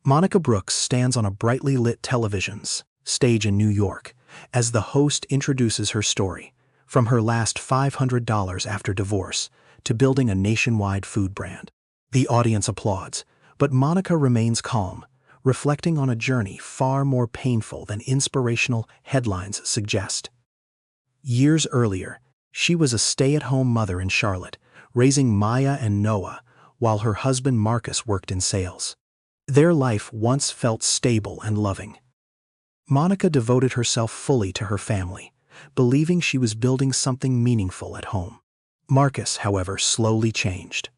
Monica Brooks stands on a brightly lit stage in New York as the host introduces her story, from her last $500 after divorce to building a nationwide food brand. The audience applauds, but Monica remains calm, reflecting on a journey far more painful than inspirational headlines suggest. Years earlier, she was a stay-at-home mother in Charlotte, raising Maya and Noah while her husband Marcus worked in sales. Their life once felt stable and loving. Monica devoted herself fully to her family, believing she was building something meaningful at home. Marcus, however, slowly changed.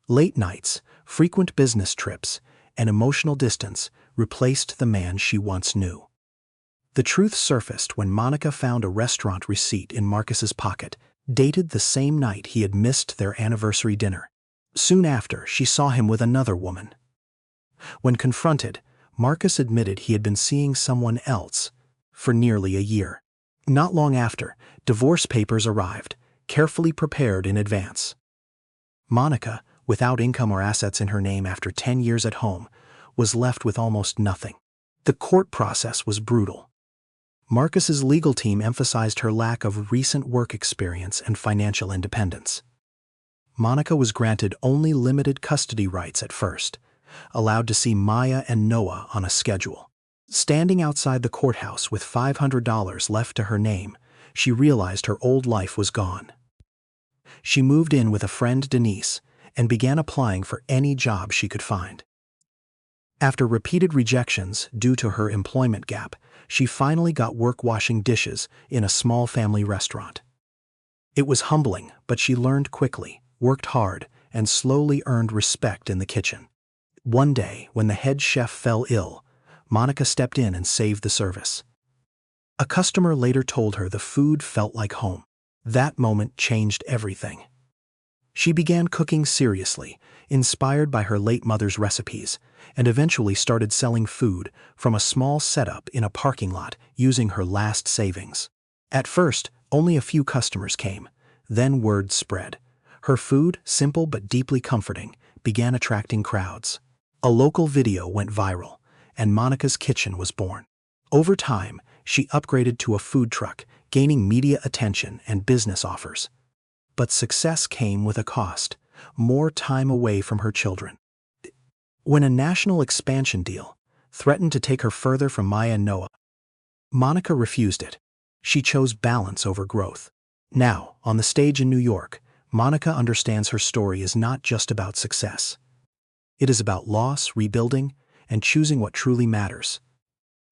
Late nights, frequent business trips, and emotional distance replaced the man she once knew. The truth surfaced when Monica found a restaurant receipt in Marcus's pocket, dated the same night he had missed their anniversary dinner. Soon after, she saw him with another woman. When confronted, Marcus admitted he had been seeing someone else for nearly a year. Not long after, divorce papers arrived, carefully prepared in advance. Monica, without income or assets in her name after 10 years at home, was left with almost nothing. The court process was brutal. Marcus's legal team emphasized her lack of recent work experience and financial independence. Monica was granted only limited custody rights at first, allowed to see Maya and Noah on a schedule. Standing outside the courthouse with $500 left to her name, she realized her old life was gone. She moved in with a friend, Denise, and began applying for any job she could find. After repeated rejections due to her employment gap, she finally got work washing dishes in a small family restaurant. It was humbling, but she learned quickly, worked hard, and slowly earned respect in the kitchen. One day, when the head chef fell ill, Monica stepped in and saved the service. A customer later told her the food felt like home. That moment changed everything. She began cooking seriously, inspired by her late mother's recipes, and eventually started selling food from a small setup in a parking lot using her last savings. At first, only a few customers came. Then word spread. Her food, simple but deeply comforting, began attracting crowds. A local video went viral, and Monica's kitchen was born. Over time, she upgraded to a food truck, gaining media attention and business offers. But success came with a cost: more time away from her children. When a national expansion deal threatened to take her further from Maya and Noah, Monica refused it. She chose balance over growth. Now, on the stage in New York, Monica understands her story is not just about success. It is about loss, rebuilding, and choosing what truly matters.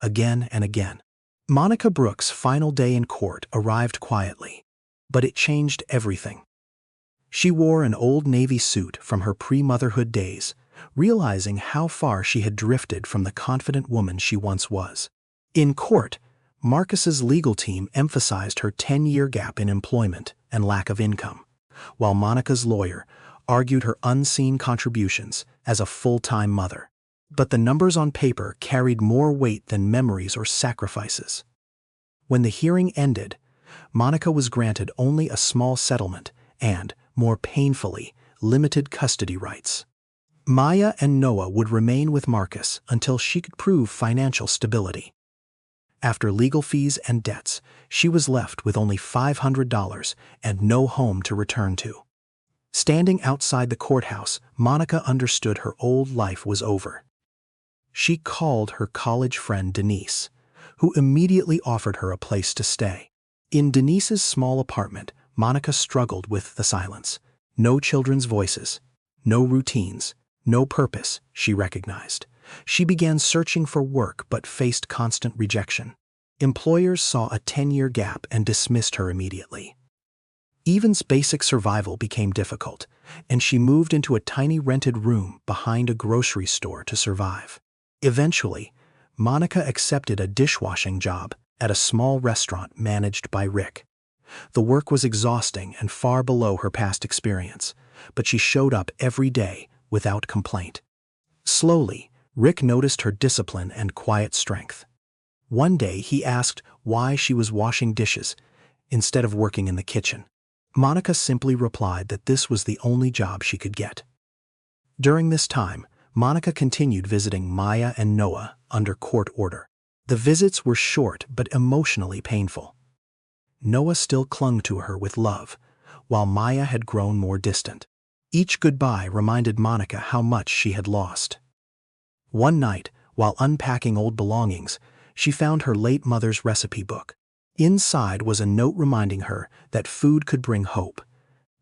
Again and again. Monica Brooks' final day in court arrived quietly, but it changed everything. She wore an old Navy suit from her pre-motherhood days, realizing how far she had drifted from the confident woman she once was. In court, Marcus's legal team emphasized her 10-year gap in employment and lack of income, while Monica's lawyer argued her unseen contributions as a full-time mother. But the numbers on paper carried more weight than memories or sacrifices. When the hearing ended, Monica was granted only a small settlement and, more painfully, limited custody rights. Maya and Noah would remain with Marcus until she could prove financial stability. After legal fees and debts, she was left with only $500 and no home to return to. Standing outside the courthouse, Monica understood her old life was over. She called her college friend Denise, who immediately offered her a place to stay. In Denise's small apartment, Monica struggled with the silence. No children's voices, no routines, no purpose, she recognized. She began searching for work but faced constant rejection. Employers saw a 10-year gap and dismissed her immediately. Even basic survival became difficult, and she moved into a tiny rented room behind a grocery store to survive. Eventually, Monica accepted a dishwashing job at a small restaurant managed by Rick. The work was exhausting and far below her past experience, but she showed up every day without complaint. Slowly, Rick noticed her discipline and quiet strength. One day, he asked why she was washing dishes instead of working in the kitchen. Monica simply replied that this was the only job she could get. During this time, Monica continued visiting Maya and Noah under court order. The visits were short but emotionally painful. Noah still clung to her with love, while Maya had grown more distant. Each goodbye reminded Monica how much she had lost. One night, while unpacking old belongings, she found her late mother's recipe book. Inside was a note reminding her that food could bring hope,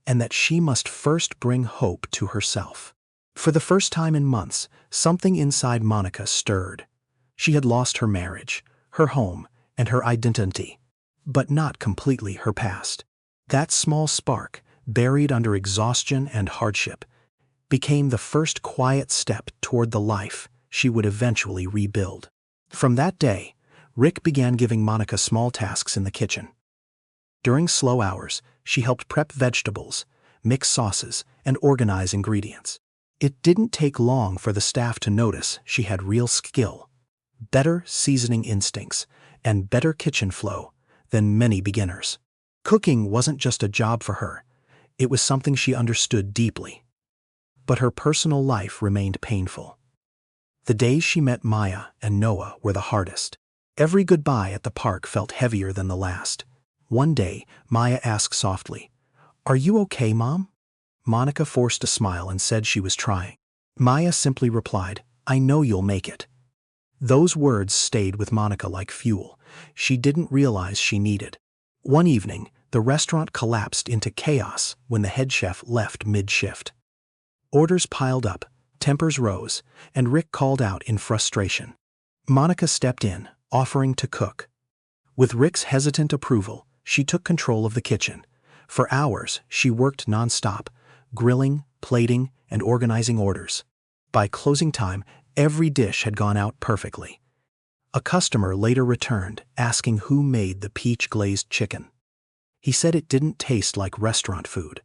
and that she must first bring hope to herself. For the first time in months, something inside Monica stirred. She had lost her marriage, her home, and her identity, but not completely her past. That small spark, buried under exhaustion and hardship, became the first quiet step toward the life she would eventually rebuild. From that day, Rick began giving Monica small tasks in the kitchen. During slow hours, she helped prep vegetables, mix sauces, and organize ingredients. It didn't take long for the staff to notice she had real skill, better seasoning instincts, and better kitchen flow than many beginners. Cooking wasn't just a job for her, it was something she understood deeply. But her personal life remained painful. The days she met Maya and Noah were the hardest. Every goodbye at the park felt heavier than the last. One day, Maya asked softly, "Are you okay, Mom?" Monica forced a smile and said she was trying. Maya simply replied, "I know you'll make it." Those words stayed with Monica like fuel she didn't realize she needed. One evening, the restaurant collapsed into chaos when the head chef left mid-shift. Orders piled up, tempers rose, and Rick called out in frustration. Monica stepped in, offering to cook. With Rick's hesitant approval, she took control of the kitchen. For hours, she worked nonstop, grilling, plating, and organizing orders. By closing time, every dish had gone out perfectly. A customer later returned, asking who made the peach-glazed chicken. He said it didn't taste like restaurant food.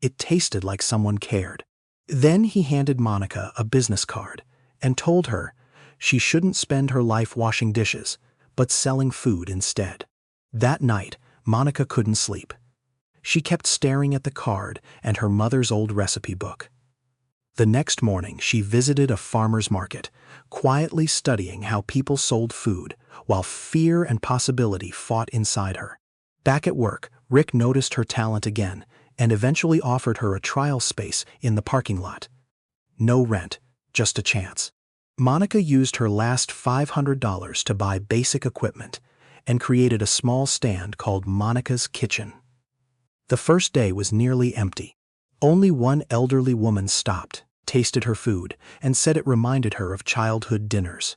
It tasted like someone cared. Then he handed Monica a business card and told her she shouldn't spend her life washing dishes, but selling food instead. That night, Monica couldn't sleep. She kept staring at the card and her mother's old recipe book. The next morning, she visited a farmer's market, quietly studying how people sold food, while fear and possibility fought inside her. Back at work, Rick noticed her talent again and eventually offered her a trial space in the parking lot. No rent, just a chance. Monica used her last $500 to buy basic equipment and created a small stand called Monica's Kitchen. The first day was nearly empty. Only one elderly woman stopped, tasted her food, and said it reminded her of childhood dinners.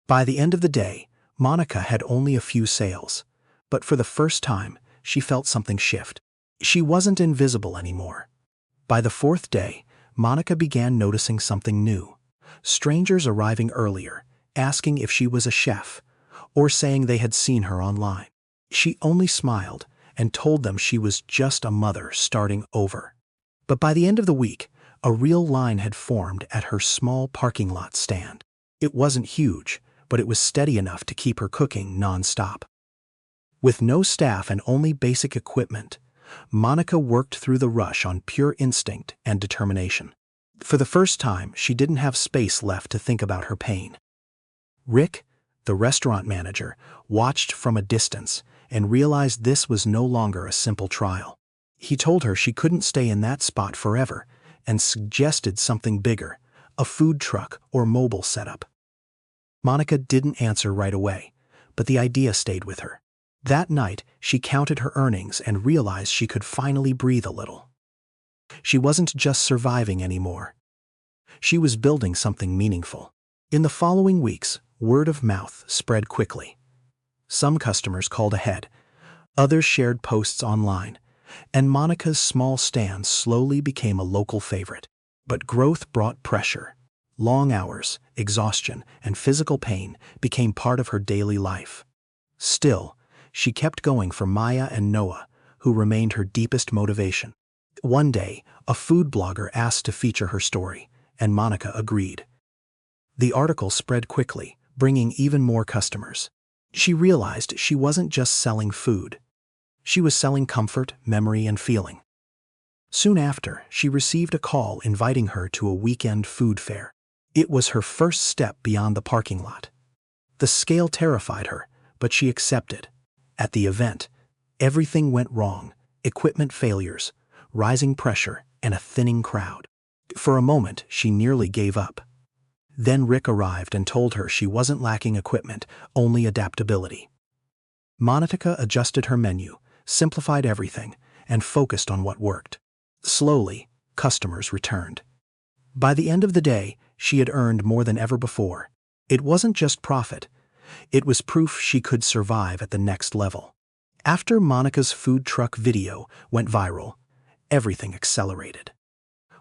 By the end of the day, Monica had only a few sales, but for the first time, she felt something shift. She wasn't invisible anymore. By the fourth day, Monica began noticing something new. Strangers arriving earlier, asking if she was a chef, or saying they had seen her online. She only smiled and told them she was just a mother starting over. But by the end of the week, a real line had formed at her small parking lot stand. It wasn't huge, but it was steady enough to keep her cooking non-stop. With no staff and only basic equipment, Monica worked through the rush on pure instinct and determination. For the first time, she didn't have space left to think about her pain. Rick, the restaurant manager, watched from a distance and realized this was no longer a simple trial. He told her she couldn't stay in that spot forever and suggested something bigger, a food truck or mobile setup. Monica didn't answer right away, but the idea stayed with her. That night, she counted her earnings and realized she could finally breathe a little. She wasn't just surviving anymore. She was building something meaningful. In the following weeks, word of mouth spread quickly. Some customers called ahead, others shared posts online, and Monica's small stand slowly became a local favorite. But growth brought pressure. Long hours, exhaustion, and physical pain became part of her daily life. Still, she kept going for Maya and Noah, who remained her deepest motivation. One day, a food blogger asked to feature her story, and Monica agreed. The article spread quickly, bringing even more customers. She realized she wasn't just selling food. She was selling comfort, memory, and feeling. Soon after, she received a call inviting her to a weekend food fair. It was her first step beyond the parking lot. The scale terrified her, but she accepted. At the event, everything went wrong: equipment failures, rising pressure, and a thinning crowd. For a moment, she nearly gave up. Then Rick arrived and told her she wasn't lacking equipment, only adaptability. Monica adjusted her menu, simplified everything, and focused on what worked. Slowly, customers returned. By the end of the day, she had earned more than ever before. It wasn't just profit. It was proof she could survive at the next level. After Monica's food truck video went viral, everything accelerated.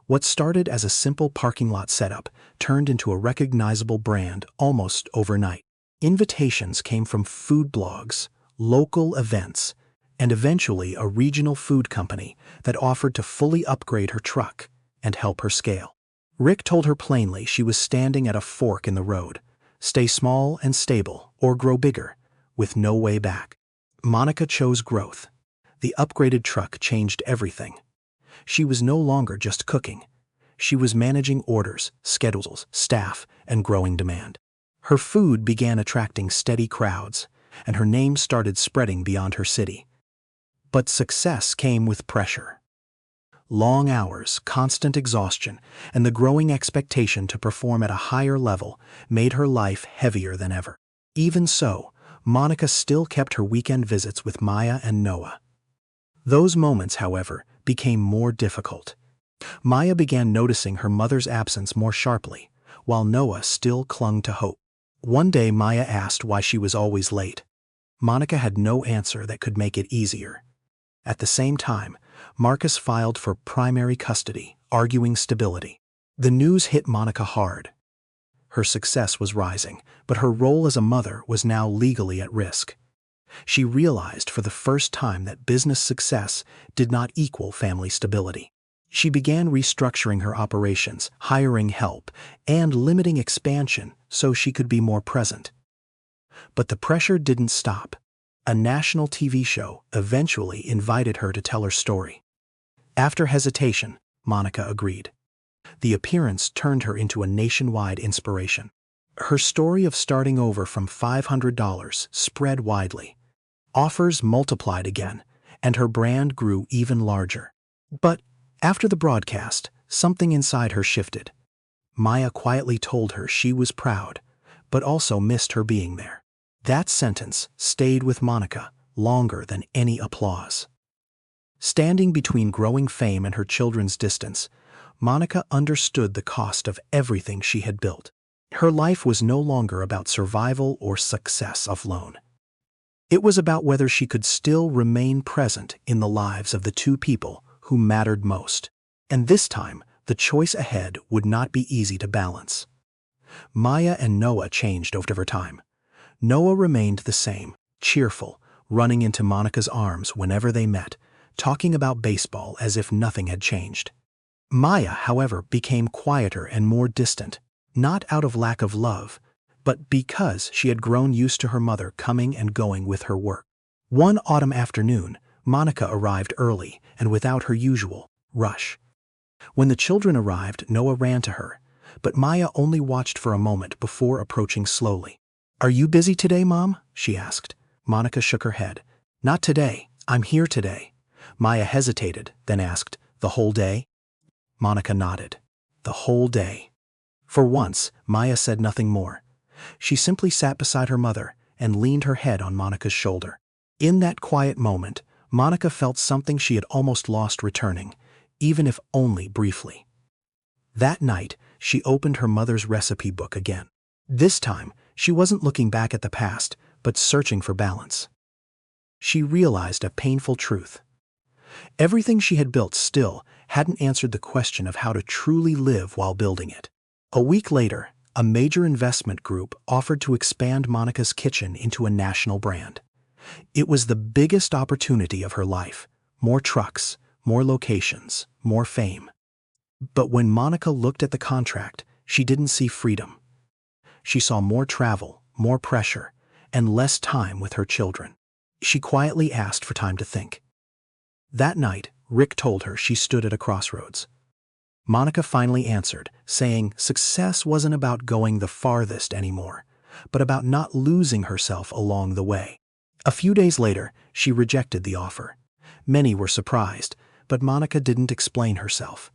What started as a simple parking lot setup turned into a recognizable brand almost overnight. Invitations came from food blogs, local events, and eventually a regional food company that offered to fully upgrade her truck and help her scale. Rick told her plainly she was standing at a fork in the road: stay small and stable or grow bigger, with no way back. Monica chose growth. The upgraded truck changed everything. She was no longer just cooking. She was managing orders, schedules, staff, and growing demand. Her food began attracting steady crowds, and her name started spreading beyond her city. But success came with pressure. Long hours, constant exhaustion, and the growing expectation to perform at a higher level made her life heavier than ever. Even so, Monica still kept her weekend visits with Maya and Noah. Those moments, however, became more difficult. Maya began noticing her mother's absence more sharply, while Noah still clung to hope. One day Maya asked why she was always late. Monica had no answer that could make it easier. At the same time, Marcus filed for primary custody, arguing stability. The news hit Monica hard. Her success was rising, but her role as a mother was now legally at risk. She realized for the first time that business success did not equal family stability. She began restructuring her operations, hiring help, and limiting expansion so she could be more present. But the pressure didn't stop. A national TV show eventually invited her to tell her story. After hesitation, Monica agreed. The appearance turned her into a nationwide inspiration. Her story of starting over from $500 spread widely. Offers multiplied again, and her brand grew even larger. But after the broadcast, something inside her shifted. Maya quietly told her she was proud, but also missed her being there. That sentence stayed with Monica longer than any applause. Standing between growing fame and her children's distance, Monica understood the cost of everything she had built. Her life was no longer about survival or success alone. It was about whether she could still remain present in the lives of the two people who mattered most. And this time, the choice ahead would not be easy to balance. Maya and Noah changed over time. Noah remained the same, cheerful, running into Monica's arms whenever they met, talking about baseball as if nothing had changed. Maya, however, became quieter and more distant, not out of lack of love, but because she had grown used to her mother coming and going with her work. One autumn afternoon, Monica arrived early and without her usual rush. When the children arrived, Noah ran to her, but Maya only watched for a moment before approaching slowly. "Are you busy today, Mom?" she asked. Monica shook her head. "Not today. I'm here today." Maya hesitated, then asked, "The whole day?" Monica nodded. "The whole day." For once, Maya said nothing more. She simply sat beside her mother and leaned her head on Monica's shoulder. In that quiet moment, Monica felt something she had almost lost returning, even if only briefly. That night, she opened her mother's recipe book again. This time, she wasn't looking back at the past, but searching for balance. She realized a painful truth. Everything she had built still hadn't answered the question of how to truly live while building it. A week later, a major investment group offered to expand Monica's kitchen into a national brand. It was the biggest opportunity of her life: more trucks, more locations, more fame. But when Monica looked at the contract, she didn't see freedom. She saw more travel, more pressure, and less time with her children. She quietly asked for time to think. That night, Rick told her she stood at a crossroads. Monica finally answered, saying success wasn't about going the farthest anymore, but about not losing herself along the way. A few days later, she rejected the offer. Many were surprised, but Monica didn't explain herself.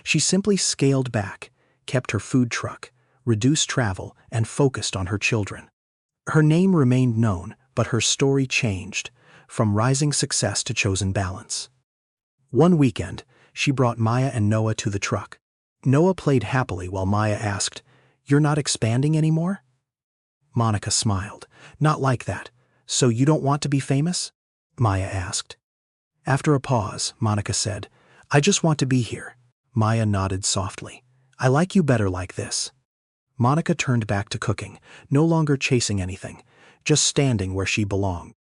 She simply scaled back, kept her food truck, reduced travel, and focused on her children. Her name remained known, but her story changed, from rising success to chosen balance. One weekend, she brought Maya and Noah to the truck. Noah played happily while Maya asked, "You're not expanding anymore?" Monica smiled. "Not like that. So you don't want to be famous?" Maya asked. After a pause, Monica said, "I just want to be here." Maya nodded softly. "I like you better like this." Monica turned back to cooking, no longer chasing anything, just standing where she belonged.